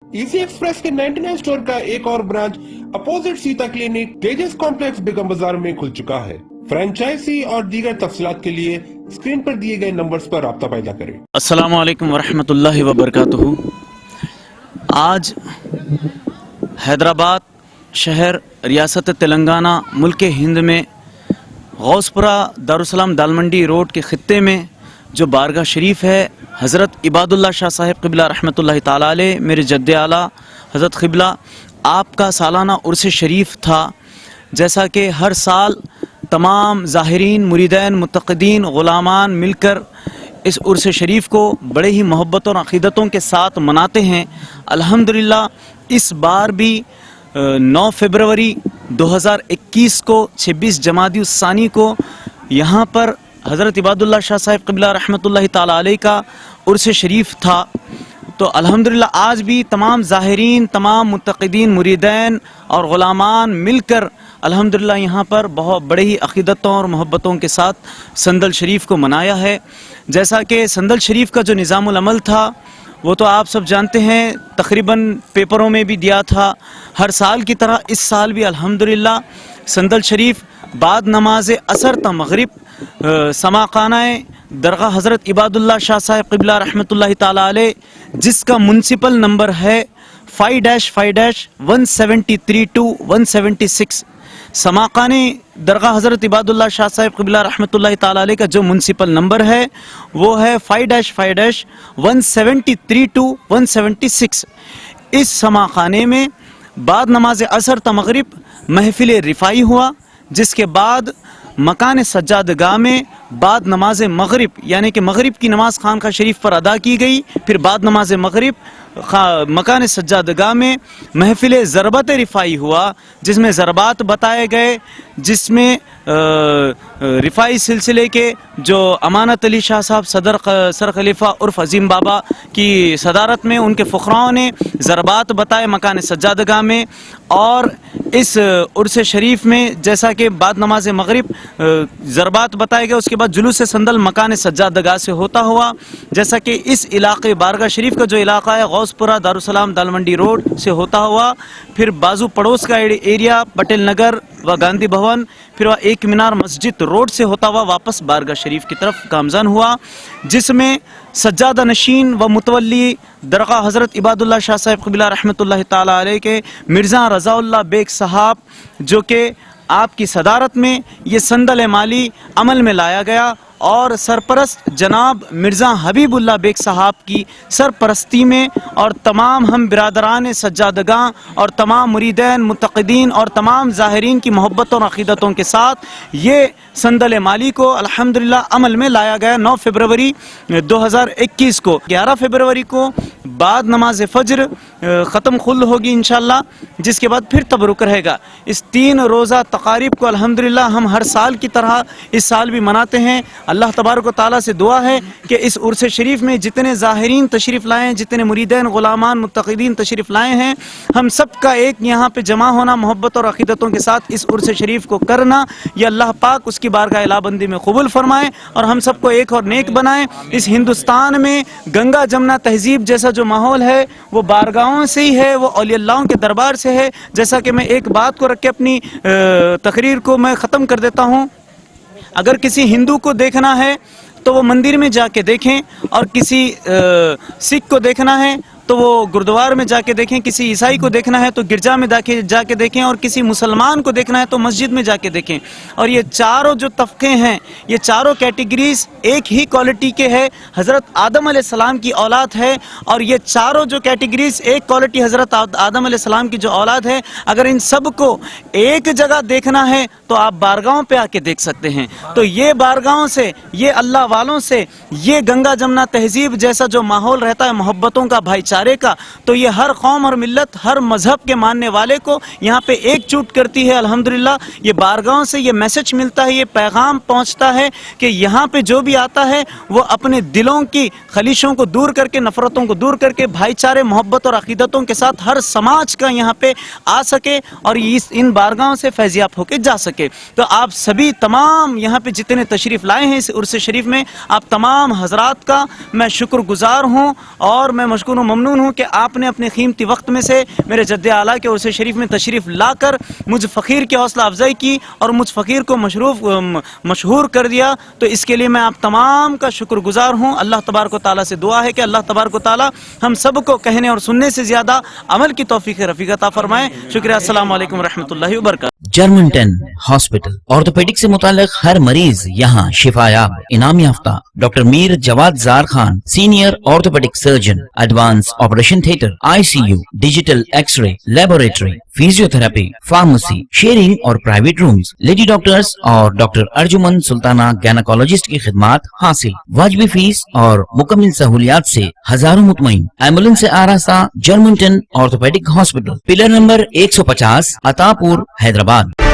Easy express के 99 store का एक और ब्रांच अपोजिट सीता क्लिनिक तेजस कॉम्प्लेक्स बेगम बाजार में खुल चुका है। फ्रेंचाइजी और दीगर तफसीलात के लिए स्क्रीन पर दिए गए नंबर्स पर राब्ता पैदा करें। अस्सलामु अलैकुम वरहमतुल्लाहि वबरकातुहू। आज हैदराबाद शहर रियासत तेलंगाना मुल्क हिंद में गौसपुरा दारुसलाम दालमंडी रोड के खित्ते में जो बारगाह शरीफ है हज़रत इबादुल्लाह शाह साहिब क़िबला रहमतुल्लाहि ताला अलैह, मेरे जद्दे आला हज़रत क़िबला आपका सालाना उर्स शरीफ था। जैसा कि हर साल तमाम ज़ाहिरीन, मुरीदैन, मुतक़दीन, ग़ुलामान मिलकर इस उर्स शरीफ को बड़े ही मोहब्बत और अक़ीदतों के साथ मनाते हैं। अल्हम्दुलिल्लाह इस बार भी 9 फरवरी 2021 को 26 जमादी उस्सानी को यहाँ पर हज़रत इबादुल्लाह शाह साहिब क़िबला रहमतुल्लाहि ताला अलैह का उर्स शरीफ था। तो अल्हम्दुलिल्लाह आज भी तमाम ज़ाहिरीन, तमाम मुतक़दीन, मुरीदैन और ग़ुलामान मिलकर अल्हम्दुलिल्लाह यहाँ पर बहुत बड़े ही अक़ीदतों और मोहब्बतों के साथ संदल शरीफ को मनाया है। जैसा कि संदल शरीफ का जो निज़ामुल अमल था वो तो आप सब जानते हैं, तकरीबन पेपरों में भी दिया था। हर साल की तरह इस साल भी अल्हम्दुलिल्लाह संदल शरीफ बाद नमाज असर ता मगरिब समाकानाए दरगाह हज़रत इबादुल्लाह शाह साहिब क़िबला रहमतुल्लाहि ताला अलैह, जिसका म्युनिसिपल नंबर है 5-173 to 176, समाकाने दरगाह हज़रत इबादुल्लाह शाह साहिब क़िबला रहमतुल्लाहि ताला अलैह का जो म्युनिसिपल नंबर है वो है 5-173 to 176। इस समाखाने में बाद नमाज असर ता मगरिब महफिल रिफ़ाई हुआ, जिसके बाद मकान सज्जादगाह में बाद नमाज मगरिब यानी कि मगरिब की नमाज खानका शरीफ पर अदा की गई। फिर बाद नमाज मगरिब मकान सज्जादगाह में महफिल ज़रबत रिफ़ाई हुआ, जिसमें ज़रबात बताए गए, जिसमें रिफ़ाई सिलसिले के जो अमानत अली शाह साहब सर खलीफा उर्फ अज़ीम बाबा की सदारत में उनके फ़ुक़राओं ने ज़रबात बताए मकान सज्जादगाह में। और इस उर्स शरीफ में जैसा कि बाद नमाज मगरिब ज़रबात बताए गए, उसके बाद जुलूस संदल मकान सज्जादगाह से होता हुआ। जैसा कि इस इलाके बारगाह शरीफ का जो इलाका है गौसपुरा दारुसलाम दालमंडी रोड से होता हुआ, फिर बाजू पड़ोस का एरिया पटेल नगर व गांधी भवन, फिर वह एक मीनार मस्जिद रोड से होता हुआ वापस बारगाह शरीफ की तरफ गामज़न हुआ, जिसमें सज्जादा नशीन व मुतवल्ली दरगाह हज़रत इबादुल्लाह शाह साहिब क़िबला रहमतुल्लाहि ताला अलैह के मिर्ज़ा रज़ाउल्लाह बेग साहब, जो कि आपकी सदारत में ये संदल माली अमल में लाया गया और सरपरस्त जनाब मिर्ज़ा हबीबुल्लाह बेग साहब की सरपरस्ती में और तमाम हम बिरादरान सज्जादगां और तमाम मुरीदैन, मुतक़दीन और तमाम ज़ाहिरीन की मोहब्बत और अक़ीदतों के साथ ये संदल माली को अल्हम्दुलिल्लाह अमल में लाया गया। 9 फरवरी 2021 को 11 फरवरी को बाद नमाज फ़ज्र ख़त्म खुल होगी इंशाअल्लाह, जिसके बाद फिर तबरुक रहेगा। इस 3 रोज़ा तक़ारीब को अल्हम्दुलिल्लाह हम हर साल की तरह इस साल भी मनाते हैं। अल्लाह तबारक व तआला से दुआ है कि इस उर्स शरीफ में जितने ज़ाहिरीन तशरीफ़ लाए हैं, जितने मुरीदैन, ग़ुलामान, मुतक़दीन तशरीफ़ लाए हैं, हम सब का एक यहाँ पे जमा होना मोहब्बत और अक़ीदतों के साथ इस उर्स शरीफ को करना, ये अल्लाह पाक उसकी बारगाह इलाबंदी में कबूल फरमाए और हम सबको एक और नेक बनाए। इस हिंदुस्तान में गंगा जमुना तहजीब जैसा जो माहौल है वो बारगाहों से ही है, वो औलियाल्लाहों के दरबार से है। जैसा कि मैं एक बात को रख के अपनी तकरीर को मैं ख़त्म कर देता हूँ, अगर किसी हिंदू को देखना है तो वो मंदिर में जाके देखें, और किसी सिख को देखना है तो वो गुरुद्वार में जाके देखें, किसी ईसाई को देखना है तो गिरजा में जाके देखें, और किसी मुसलमान को देखना है तो मस्जिद में जाके देखें। और ये चारों जो तबके हैं, ये चारों कैटेगरीज एक ही क्वालिटी के हैं, हज़रत आदम अलैहिस्सलाम की औलाद है। और ये चारों जो कैटेगरीज एक क्वालिटी हज़रत आदम अलैहिस्सलाम की जो औलाद है, अगर इन सब को एक जगह देखना है तो आप बारगाहों पे आके देख सकते हैं। तो ये बारगाहों से, ये अल्लाह वालों से, ये गंगा जमुना तहजीब जैसा जो माहौल रहता है मोहब्बतों का, भाईचारे का, तो ये हर कौम और मिल्लत, हर मजहब के मानने वाले को यहाँ पे एकजुट करती है। अल्हम्दुलिल्लाह ये बारगाहों से ये मैसेज मिलता है, ये पैगाम पहुँचता है कि यहाँ पे जो भी आता है वो अपने दिलों की खलिशों को दूर करके, नफरतों को दूर करके, भाईचारे, मोहब्बत और अकीदतों के साथ हर समाज का यहाँ पे आ सके और इन बारगाहों से फैज़याब होके जा सके। तो आप सभी तमाम यहाँ पे जितने तशरीफ़ लाए हैं इस उर्स शरीफ में, आप तमाम हजरात का मैं शुक्रगुजार हूँ और मैं मशकूर व ममनून ممنون ہوں کہ آپ نے اپنے قیمتی وقت میں سے میرے جد اعلیٰ کے عرس شریف میں تشریف لا کر مجھ فقیر کی حوصلہ افزائی کی اور مجھ فقیر کو مشہور کر دیا. تو اس کے لیے میں آپ تمام کا شکر گزار ہوں. اللہ تبارک و تعالیٰ سے دعا ہے کہ اللہ تبارک و تعالیٰ ہم سب کو کہنے اور سننے سے زیادہ عمل کی توفیق رفیق عطا فرمائیں. شکریہ. السلام علیکم ورحمۃ اللہ وبرکاتہ. جرمنٹن ہاسپٹل آرتھوپیڈک سے متعلق ہر مریض یہاں شفا یاب. انعام یافتہ ڈاکٹر میر جواد زار Khan, senior orthopaedic surgeon, advance operation theatre, ICU, digital X ray, laboratory, physio therapy, pharmacy, sharing اور پرائیویٹ رومز, لیڈی ڈاکٹرز اور ڈاکٹر ارجمن سلطانہ گینیکولوجسٹ کی خدمات حاصل. واجبی فیس اور مکمل سہولیات سے ہزاروں مطمئن. ایمبولینس سے آراستہ جرمنٹن آرتھوپیڈک ہاسپٹل, پلر نمبر 150, عطا پور, حیدرآباد.